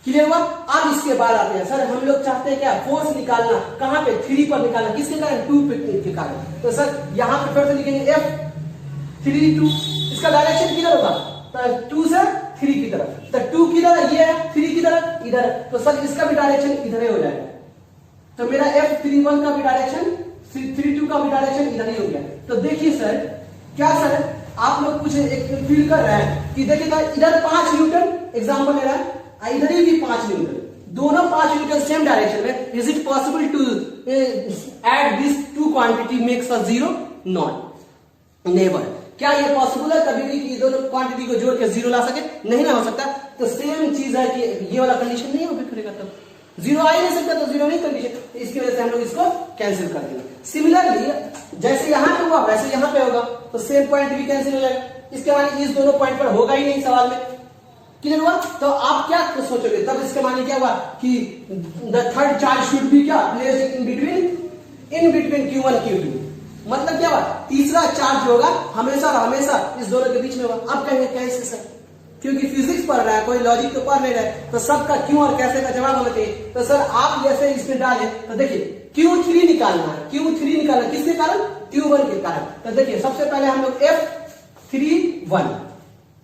Clear हुआ। अब इसके बाद आते हैं, सर हम लोग चाहते हैं क्या, फोर्स निकालना, कहां पे, 3 पर निकालना, किसके कारण, 2 पे के कारण। तो सर यहां पे फिर से लिखेंगे F32, इसका डायरेक्शन किधर होगा, तो 2 से 3 की तरफ, तो 2 किधर, ये है, 3 की तरफ इधर, तो सर इसका भी डायरेक्शन इधर ही हो जाएगा। तो मेरा F31 का भी डायरेक्शन, 32 का भी डायरेक्शन इधर ही हो गया। तो देखिए सर, क्या सर आप लोग कुछ एक फील कर रहे हैं कि देखिए इधर 5 न्यूटन एग्जांपल ले रहा है, इधर ही भी 5 न्यूटन, दोनों 5 न्यूटन सेम डायरेक्शन में। Is it possible to add this two quantity makes a zero, not, never. क्या ये पॉसिबल है कभी भी कि दोनों क्वांटिटी को जोड़ के जीरो ला सके, नहीं ना हो सकता। तो सेम चीज है कि ये वाला कंडीशन नहीं हो करेगा, तब जीरो आ ही नहीं सकता, तो जीरो नहीं कंडीशन, तो इसकी वजह से हम लोग इसको कैंसिल कर देंगे। सिमिलरली जैसे यहां पे हुआ वैसे यहां पे होगा, तो सेम पॉइंट भी कैंसिल हो जाएगा, इसके माने इस दोनों पॉइंट पर होगा ही नहीं सवाल में। क्लियर हुआ। तो आप क्या सोचोगे तब, इसके माने क्या हुआ कि the third charge should be क्या, placed in between Q1 Q2, मतलब क्या हुआ, तीसरा चार्ज होगा हमेशा और हमेशा इस दोनों के बीच में होगा। अब कहेंगे कैसे सर, क्योंकि फिजिक्स पढ़ रहा है, कोई लॉजिक तो पढ़ नहीं रहा है, तो सबका क्यों और कैसे का जवाब होना चाहिए। तो सर आप जैसे इसमें डाले, तो देखिए Q3 निकालना है, Q3 निकालना किसके कारण, Q1 के कारण। तो देखिए सबसे पहले हम लोग F31,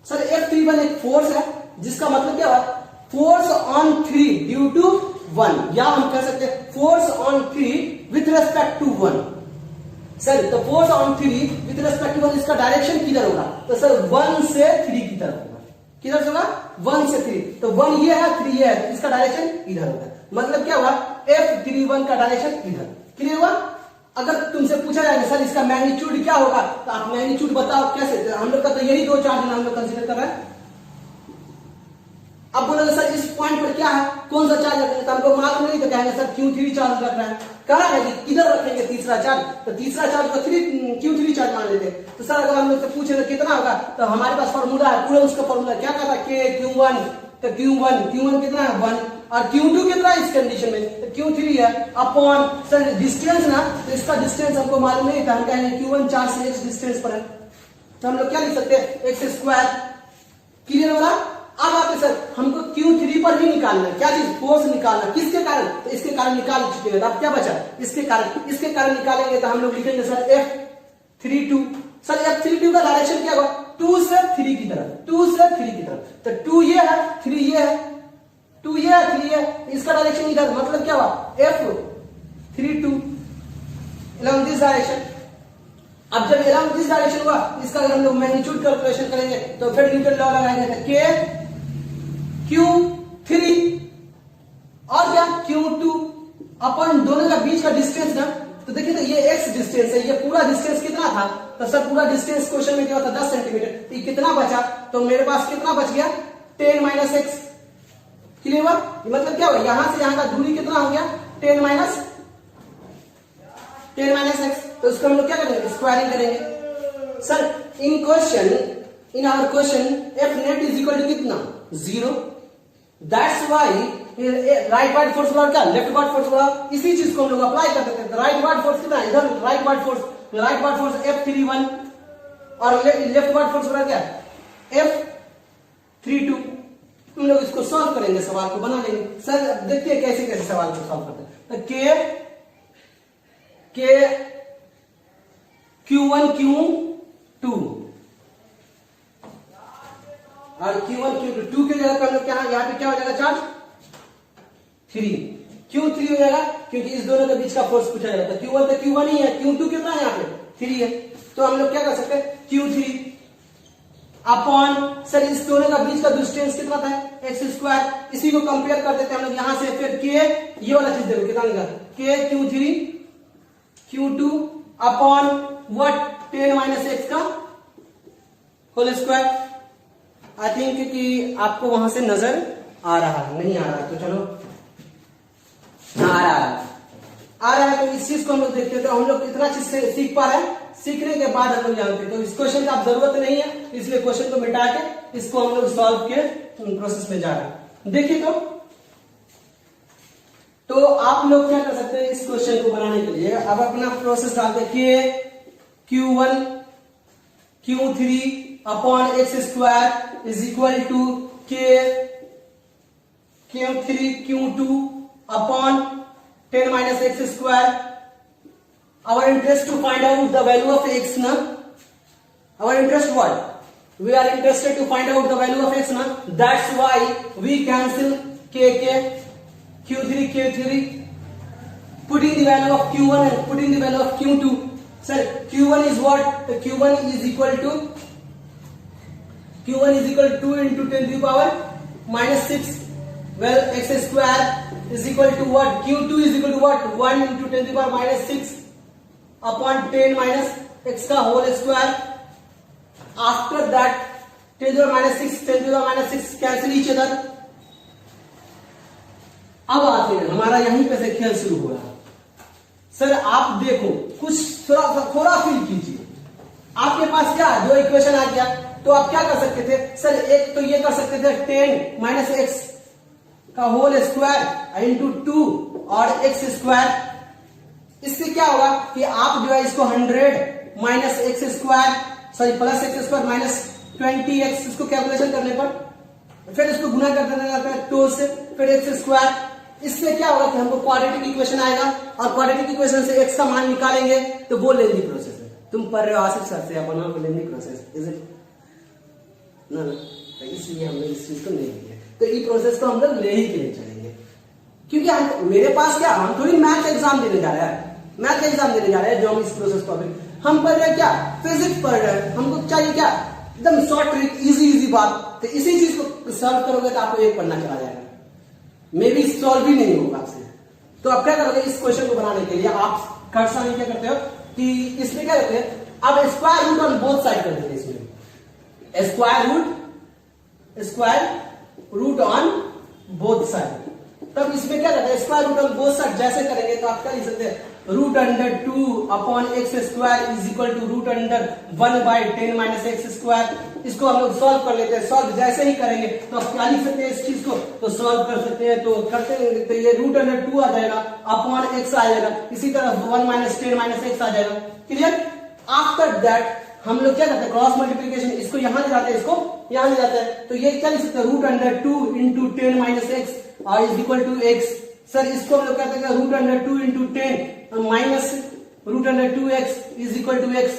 सर F31 एक फोर्स है, जिसका मतलब क्या हुआ, फोर्स ऑन 3 ड्यू टू 1, या हम कह सकते हैं force on 3 with respect to 1। Sir तो force on 3 with respect to 1, इसका डायरेक्शन किधर होगा, तो सर 1 से 3 की तरफ होगा, किधर से होगा, 1 से 3, तो 1 ये है, 3 ये है, तो इसका डायरेक्शन इधर होगा। मतलब क्या हुआ, F31 का डायरेक्शन इधर। क्लियर हुआ। अगर तुमसे पूछा जाएगा सर इसका मैग्नीट्यूड क्या होगा, तो आप मैग्नीट्यूड बताओ कैसे, तो हम लोग का तो यही दो चार्ज हम लोग कंसीडर कर रहे हैं। अब बोलोगे सर इस पॉइंट पर क्या है, कौन सा चार्ज रखेंगे, तो हमको मालूम नहीं, तो कहेंगे सर Q3 चार्ज रख रहा है, कह रहा है कि किधर रखेंगे तीसरा चार्ज, तो तीसरा चार्ज को Q3 चार्ज मान लेते हैं। तो सर अगर हम लोग से पूछे तो कितना होगा, तो हमारे पास फॉर्मूला है, पूरा उसका फॉर्मूला क्या कहता है, K Q1, तो Q1 कितना है 1, और Q2 कितना है इस कंडीशन में, तो Q3 है, अपॉन सर डिस्टेंस ना, तो इसका डिस्टेंस हमको मालूम नहीं था, हम कहेंगे Q1 4 से x डिस्टेंस पर है, तो हम लोग क्या लिख सकते हैं, x स्क्वायर। क्लियर हो रहा। अब आते सर हमको Q3 पर भी निकालना है, क्या चीज, फोर्स निकालना, किसके कारण, तो इसके कारण निकाल चुके हैं, अब क्या बचा, इसके कारण निकालेंगे, तो हम लोग लिखेंगे सर F32, सर F32 का डायरेक्शन क्या होगा, 2 से 3 की तरफ, 2 से 3 की तरफ, तो 2 ये है, 3 ये है, 2 ये है, 3 ये है, इसका डायरेक्शन इधर, मतलब क्या हुआ, F32 along this direction। अब जब along this direction हुआ, इसका अगर हम लोग मैग्नीट्यूड कैलकुलेशन करेंगे, तो फिर न्यूटन लॉ लगाएंगे, तो K Q3 और क्या Q2 अपन दोनों का बीच का डिस्टेंस ना, तो देखिए तो ये x डिस्टेंस है, ये पूरा डिस्टेंस कितना था, तो सर पूरा डिस्टेंस क्वेश्चन में क्या होता 10 सेंटीमीटर, तो ये कितना बचा, तो मेरे पास कितना बच गया 10 माइनस एक्स। क्लियर हुआ। मतलब क्या हुआ, यहां से यहां का दूरी कितना हो गया 10 माइनस एक्स, तो उसको हम लोग क्या करेंगे, स्क्वायरिंग करेंगे। Sir in our question F net is equal to कितना 0, that's why rightward force बोला क्या, लेफ्ट वार्ड फोर्स बोला, इसी चीज को हम लोग अप्लाई कर सकते हैं। राइट वार्ड फोर्स कितना, इधर राइट वार्ड फोर्स F31 और लेफ्ट वार्ड फोर्स बोला क्या F32। हम लोग इसको सॉल्व करेंगे, सवाल को बना लेंगे। सर देखते हैं कैसे कैसे सवाल को सॉल्व करते हैं। तो Q1 Q2 और Q1 Q2 की जगह पर क्या, यहाँ पे क्या हो जाएगा चार्ज 3, Q3 हो जाएगा, क्योंकि इस दोनों के बीच का फोर्स पूछा जाएगा। तो Q1 तो Q1 ही है, Q2 कितना है यहाँ पे 3 है, तो हम लोग क्या कर सकते हैं Q3 अपॉन सर इस दोनों का बीच का डिस्टेंस कितना था एक्स स्क्वायर, इसी को कंपेयर कर देते हैं हम लोग यहां से, फिर K ये वाला चीज देखो कितना निकला, K Q3 Q2 upon what 10 minus x का होल स्क्वायर। आई थिंक कि आपको वहां से नजर आ रहा है, नहीं आ रहा तो चलो आ रहा है, तो इस चीज को हम लोग देखते हैं। तो हम लोग इतना चीज से सीख पा रहे हैं, सीखने के बाद हम लोग जानते हैं। तो इस क्वेश्चन का आप जरूरत नहीं है, इसलिए क्वेश्चन को मिटा के इसको हम लोग सॉल्व के प्रोसेस में जा रहे हैं। देखिए तो आप लोग क्या कर सकते हैं इस क्वेश्चन को बनाने के लिए, अब अपना प्रोसेस डालते हैं Q1 Q3 upon x square is equal to Q3 Q2 upon 10 minus x square. Our interest to find out the value of x na. Our interest what? We are interested to find out the value of x na. That's why we cancel k, Q3 Q3, putting the value of Q1 and putting the value of Q2. Sir, Q1 is what? The Q1 is equal to 2 into 10 to the power minus 6. Well, x square is equal to what? Q2 is equal to what? 1 into 10 to the power minus 6 upon 10 minus x का whole square. After that 10 to the power minus 6, 10 to the power minus 6 cancel each other. अब आते हैं, हमारा यहीं पे से खेल शुरू हो रहा है। सर आप देखो, कुछ थोड़ा फील कीजिए। आपके पास क्या दो इक्वेशन आ गया, तो आप क्या कर सकते थे? सर एक तो ये कर सकते थे 10 माइनस एक्स का होल स्क्वायर इंटू 2 और एक्स स्क्वायर। इससे क्या होगा कि आप जो है इसको 100 minus x square sorry plus x square minus 20x, इसको कैलकुलेशन करने पर फिर इसको गुना कर देना जाता है 2 से, फिर एक्स स्क्वायर। इससे क्या होगा कि हमको क्वाड्रेटिक इक्वेशन आएगा और क्वाड्रेटिक इक्वेशन से x का मान निकालेंगे तो वो लेंदी प्रोसेस है। तुम पढ़ रहे हो आसिफ सर से अपना लेंदी प्रोसेस, इज इट ना? इसलिए हमने इस चीज को नहीं लिया, तो ये प्रोसेस तो हम लोग ले ही के लिए चलेंगे, क्योंकि हम मेरे पास क्या, हम थोड़ी मैथ एग्जाम देने जा रहे हैं, मैथ एग्जाम देने जा रहे हैं जो हम इस प्रोसेस को हम पढ़ रहे हैं क्या, फिजिक्स पढ़ रहे हैं। हमको चाहिए क्या, एकदम शॉर्ट ट्रिक, इजी बात। तो इसी चीज को सॉल्व करोगे तो आपको एक पढ़ना चला जाएगा, मे बी सॉल्व भी नहीं होगा आपसे। तो आप क्या करोगे, इस क्वेश्चन को बनाने के लिए आप कर्सा क्या करते हो कि इसमें क्या करते हैं, अब square root on both side कर देते हैं। इसमें square root on both side, तब इसमें क्या करते हैं, square root on both side जैसे करेंगे तो आप क्या लिख सकते हैं, root under 2 upon x square is equal to root under 1 by 10 minus x square. इसको हम लोग सॉल्व कर लेते हैं। सॉल्व जैसे ही करेंगे तो आप क्या लिख सकते हैं इस चीज को, तो सॉल्व कर सकते हैं। तो करते हैं तो ये रूट अंडर 2 आ जाएगा अपॉन एक्स आ जाएगा, इसी तरह 1 माइनस 10 माइनस एक्स आ जाएगा। क्लियर? आफ्टर दैट हम लोग क्या करते हैं, क्रॉस मल्टीप्लीकेशन, इसको यहां ले जाते हैं, इसको यहां ले जाते हैं। तो ये क्या लिख सकते हैं, root under 2 into 10 minus x और is equal to x. Sir इसको हम लोग कहते हैं root under 2 into 10 minus root under 2x is equal to x.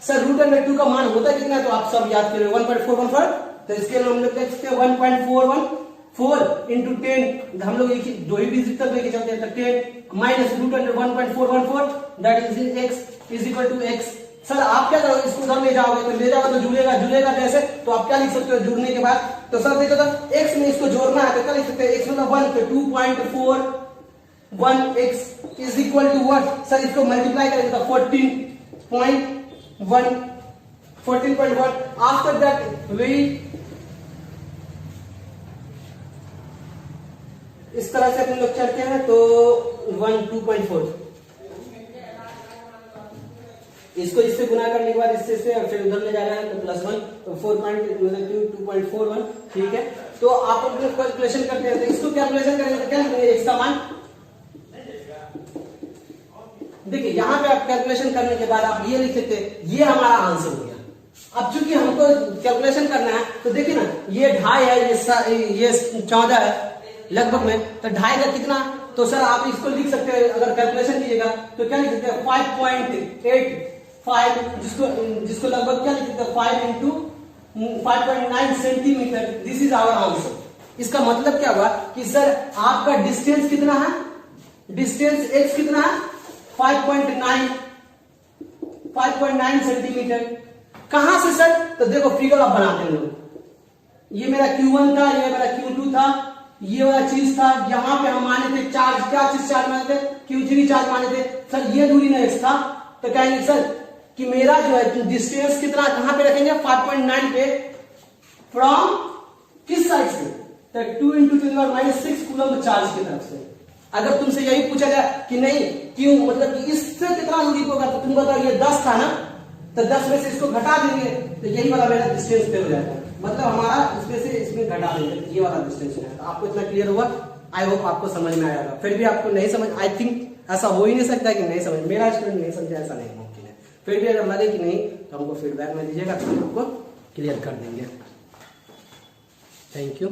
Sir root under 2 का मान होता है कितना, तो आप सब याद करें 1.414, तो इसके लिए हम लोग देख सकते हैं 1.414 इंटू 10, हम लोग एक ही दो ही डिजिट तक लेके चलते हैं, तो 10 minus root under 1.414 that is x is equal to x। Sir आप क्या करोगे, इसको उधर ले जाओगे तो ले जाओगे तो जुड़ेगा कैसे, तो आप क्या लिख सकते हो जुड़ने के बाद, तो सर देखो तो x में इसको जोड़ना है तो क्या लिख सकते हैं, x मतलब 1 तो 2.41x is equal to what. Sir इसको मल्टीप्लाई करेंगे तो 14.1 आफ्टर दैट वी इस तरह से अपन लोग चलते हैं तो 2.4 इसको इससे गुना करने के बाद इससे फिर उधर ले जा रहे हैं तो +1 तो 2.41 ठीक है। तो आप लोग कैलकुलेशन करते हैं, तो इसको कैलकुलेशन करेंगे तो क्या लिखेंगे, x का मान देखिए यहाँ पे आप कैलकुलेशन करने के बाद आप ये लिख सकते हैं, ये हमारा आंसर हो गया। अब चूंकि हमको कैलकुलेशन करना है तो देखिए ना, ये 2.5 है, ये 14 है लगभग में, तो 2.5 का कितना, तो सर आप इसको लिख सकते हैं, अगर कैलकुलेशन कीजिएगा तो क्या लिख सकते हैं 5.85 जिसको लगभग क्या लिख सकते हैं 5 into 5.9 centimetre. This is our answer. इसका मतलब क्या हुआ कि सर आपका डिस्टेंस कितना है, डिस्टेंस x कितना है 5.9 सेंटीमीटर। कहां से सर, तो देखो फिगर आप बनाते हैं लोग, ये मेरा Q1 था, ये मेरा Q2 था, ये वाला चीज था, यहाँ पे हम माने थे चार्ज, क्या चीज चार्ज माने थे, Q3 चार्ज माने थे। सर ये दूरी ना x था, तो कहेंगे सर कि मेरा जो है डिस्टेंस कितना, कहां पे रखेंगे 5.9 पे, फ्रॉम किस साइड से, तो 2 इंटू 10⁻⁶ कूलम चार्ज की तरफ से। अगर तुमसे यही पूछा जाए कि नहीं क्यों, मतलब कि इससे कितना दूरी होगा, तो तुम बताओ ये 10 था ना, तो 10 में से इसको घटा देंगे तो यही वाला मेरा डिस्टेंस पे हो जाएगा, मतलब हमारा इसमें से इसमें घटा देंगे ये वाला डिस्टेंस हो जाएगा। आपको इतना क्लियर हुआ, आई होप आपको समझ में आएगा। फिर भी आपको नहीं समझ, आई थिंक ऐसा हो ही नहीं सकता कि नहीं समझ, मेरा स्टूडेंट नहीं समझे ऐसा नहीं मुमकिन है। फिर भी अगर लगे कि नहीं तो हमको फीडबैक में दीजिएगा, तो हम आपको क्लियर कर देंगे। Thank you.